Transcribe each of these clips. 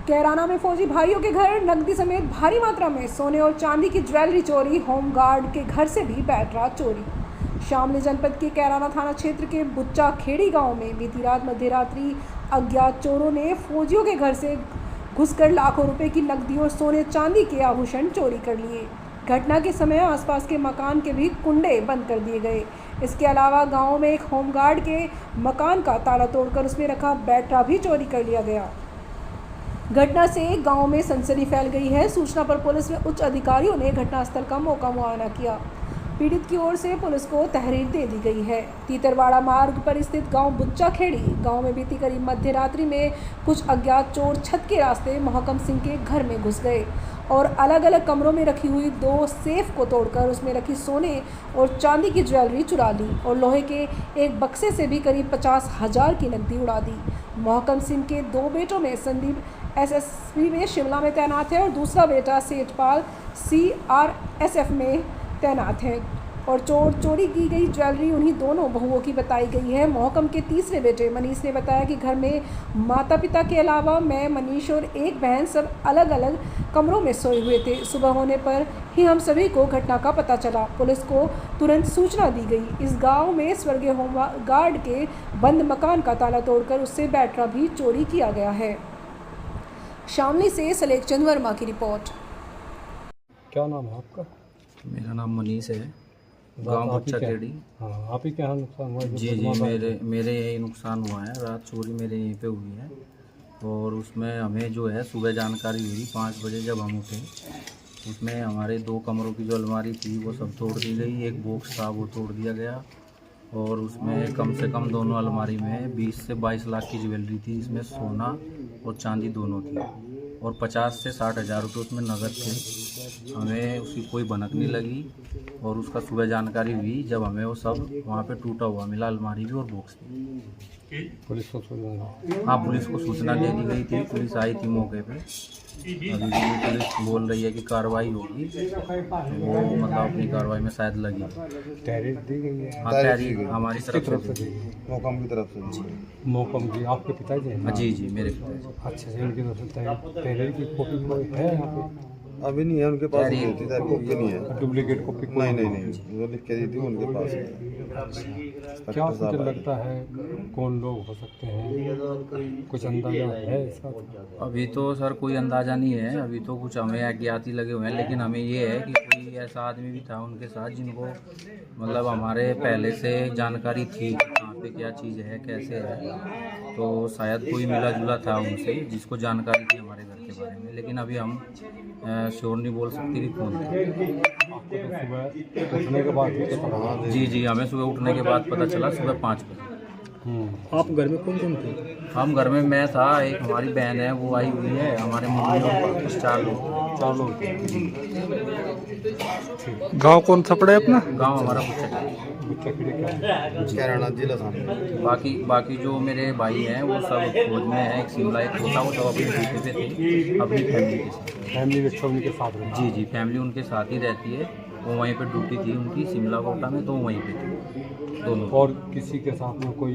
कैराना में फौजी भाइयों के घर नकदी समेत भारी मात्रा में सोने और चांदी की ज्वेलरी चोरी। होमगार्ड के घर से भी बैटरा चोरी। शामली जनपद के कैराना थाना क्षेत्र के बुच्चा खेड़ी गांव में बीती रात मध्यरात्रि अज्ञात चोरों ने फौजियों के घर से घुसकर लाखों रुपए की नकदी और सोने चांदी के आभूषण चोरी कर लिए। घटना के समय आसपास के मकान के भी कुंडे बंद कर दिए गए। इसके अलावा गांव में एक होमगार्ड के मकान का ताला तोड़कर उसमें रखा बैटरा भी चोरी कर लिया गया। घटना से गांव में सनसनी फैल गई है। सूचना पर पुलिस व उच्च अधिकारियों ने घटनास्थल का मौका मुआयना किया। पीड़ित की ओर से पुलिस को तहरीर दे दी गई है। तीतरवाड़ा मार्ग पर स्थित गांव बुच्चा खेड़ी गांव में बीती करीब मध्यरात्रि में कुछ अज्ञात चोर छत के रास्ते मोहकम सिंह के घर में घुस गए और अलग अलग कमरों में रखी हुई 2 सेफ को तोड़कर उसमें रखी सोने और चांदी की ज्वेलरी चुरा ली और लोहे के एक बक्से से भी करीब 50,000 की नकदी उड़ा दी। मोहकम सिंह के 2 बेटों में संदीप एसएसबी में शिमला में तैनात है और दूसरा बेटा सेठपाल CRSF में तैनात है और चोरी की गई ज्वेलरी उन्हीं दोनों बहुओं की बताई गई है। मोहकम के तीसरे बेटे मनीष ने बताया कि घर में माता पिता के अलावा मैं, मनीष और एक बहन सब अलग अलग कमरों में सोए हुए थे। सुबह होने पर ही हम सभी को घटना का पता चला। पुलिस को तुरंत सूचना दी गई। इस गांव में स्वर्गीय होमगार्ड के बंद मकान का ताला तोड़कर उससे बैटरा भी चोरी किया गया है। शामली से सलेख चंद वर्मा की रिपोर्ट। क्या नाम है आपका? मेरा नाम मनीष है, गांव बुच्चा खेड़ी। हाँ, आप ही के यहाँ नुकसान हुआ है? जी, मेरे यही नुकसान हुआ है। रात चोरी मेरे यहीं पे हुई है और उसमें हमें जो है सुबह जानकारी हुई 5 बजे जब हम उठे। उसमें हमारे 2 कमरों की जो अलमारी थी वो सब तोड़ दी गई। एक बॉक्स था वो तोड़ दिया गया और उसमें कम से कम दोनों अलमारी में 20 से 22 लाख की ज्वेलरी थी। इसमें सोना और चांदी दोनों थी और 50 से 60 हज़ार रुपये उसमें नकद थे। हमें उसकी कोई भनक नहीं लगी और उसका सुबह जानकारी हुई जब हमें वो सब वहाँ पे टूटा हुआ मिला, अलमारी भी और बॉक्स भी। पुलिस को हाँ, पुलिस को सूचना दे दी गई थी। पुलिस आई थी मौके पे। अभी भी पुलिस बोल रही है कि कार्रवाई होगी, वो मतलब अपनी कार्रवाई में शायद लगी। तहरीर दी गई है? हाँ, तहरीर हमारी तरफ से मोहकम की तरफ से। मोहकम जी आपके पिताजी हैं? जी, मेरे पिताजी। अच्छा, इनकी तरफ से तहरीर की कॉपी कोई है यहाँ पे? अभी नहीं है उनके पास, कॉपी नहीं है। Duplicate copy? नहीं, वो लिख के दी थी उनके पास। क्या कुछ लगता है कौन लोग हो सकते हैं? कुछ अंदाजा है इसका? अभी तो सर कोई अंदाज़ा नहीं है। अभी तो कुछ हमें अज्ञात ही लगे हुए हैं, लेकिन हमें ये है कि कोई ऐसा आदमी भी था उनके साथ जिनको मतलब हमारे पहले से जानकारी थी कहाँ पे क्या चीज़ है, कैसे है। तो शायद कोई मिला जुला था उनसे जिसको जानकारी थी हमारे घर के बारे में, लेकिन अभी हम श्योर नहीं बोल सकते कि कौन था। आपको तो सुबह उठने के बाद ही पता लगा? जी, हमें सुबह उठने के बाद पता चला, सुबह 5 बजे। आप घर में कौन कौन थे? हम घर में मैं था, एक हमारी बहन है वो आई हुई है, हमारे मम्मी और पापा, 4 लोग। गांव कौन सा पड़ा है अपना? गांव हमारा बुच्चा कैराना जिला सामने। बाकी जो मेरे भाई हैं वो सब फौज में है। एक शिमला, एक छोटा, वो सब अपनी ड्यूटी पे थे अपनी फैमिली के साथ। फैमिली में सब उनके साथ रहती? जी, फैमिली उनके साथ ही रहती है। वो वहीं पे ड्यूटी थी उनकी शिमला कोटा में, तो वहीं पे थे दोनों। और किसी के साथ में कोई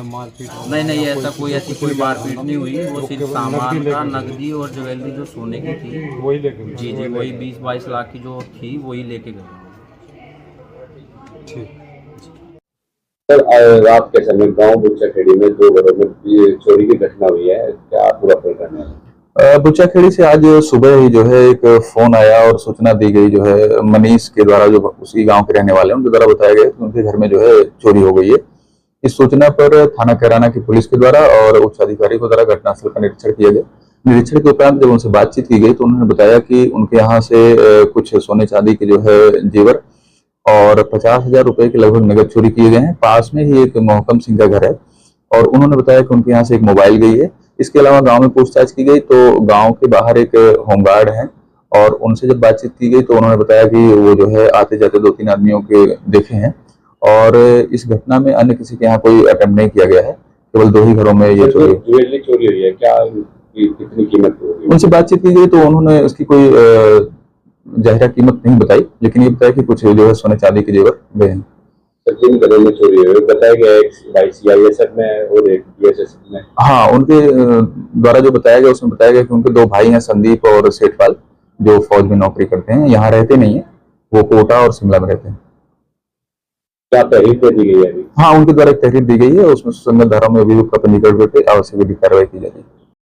मारपीट? नहीं, ऐसी कोई मारपीट नहीं हुई। वो सिर्फ सामान था, नकदी और ज्वेलरी जो सोने की थी वही लेके गए? जी, वही 20-22 लाख की जो थी वही लेके गए। ठीक। सर, रात के समय गांव बुच्चा खेड़ी में 2 घरों में चोरी की घटना हुई है, क्या पूरा करना है? बुच्चा खेड़ी से आज सुबह ही जो है एक फोन आया और सूचना दी गई जो है मनीष के द्वारा, जो उसी गांव के रहने वाले हैं, उनके द्वारा बताया गया कि उनके घर में जो है चोरी हो गई है। इस सूचना पर थाना कैराना की पुलिस के द्वारा और उच्च अधिकारी के द्वारा घटनास्थल का निरीक्षण किया गया। निरीक्षण के उपरांत जब उनसे बातचीत की गई तो उन्होंने बताया कि उनके यहाँ से कुछ सोने चांदी के जो है जेवर और 50,000 रुपए के लगभग नगद चोरी किए गए हैं। पास में ही एक मोहकम सिंह का घर है और उन्होंने बताया कि उनके यहाँ से एक मोबाइल गई है। इसके अलावा गांव में पूछताछ की गई तो गांव के बाहर एक होमगार्ड हैं और उनसे जब बातचीत की गई तो उन्होंने बताया कि वो जो है आते जाते 2-3 आदमियों के देखे हैं और इस घटना में अन्य किसी के यहाँ कोई अटेम्प्ट नहीं किया गया है, केवल 2 ही घरों में ये ज्वेलरी चोरी हुई है, क्या कितनी कीमत होगी? उनसे बातचीत की गई तो उन्होंने उसकी कोई जाहिरा कीमत नहीं बताई, लेकिन ये बताया कि कुछ जो है सोने चांदी के जेवर गए हैं। जिन घरों में चोरी हुई है बताया गया एक भाई CISF में और एक DSS में। हाँ, उनके द्वारा जो बताया गया उसमें बताया गया कि उनके दो भाई हैं, संदीप और सेठपाल, जो फौज में नौकरी करते हैं, यहाँ रहते नहीं है, वो कोटा और शिमला में रहते हैं। क्या तहरीर दे दी गई है अभी? हाँ, उनके द्वारा एक तहरीर दी गई है, उसमें सुसंगत धाराओं में अभियुक्त का पंजीकरण करके आवश्यक विधिक कार्रवाई की जाएगी।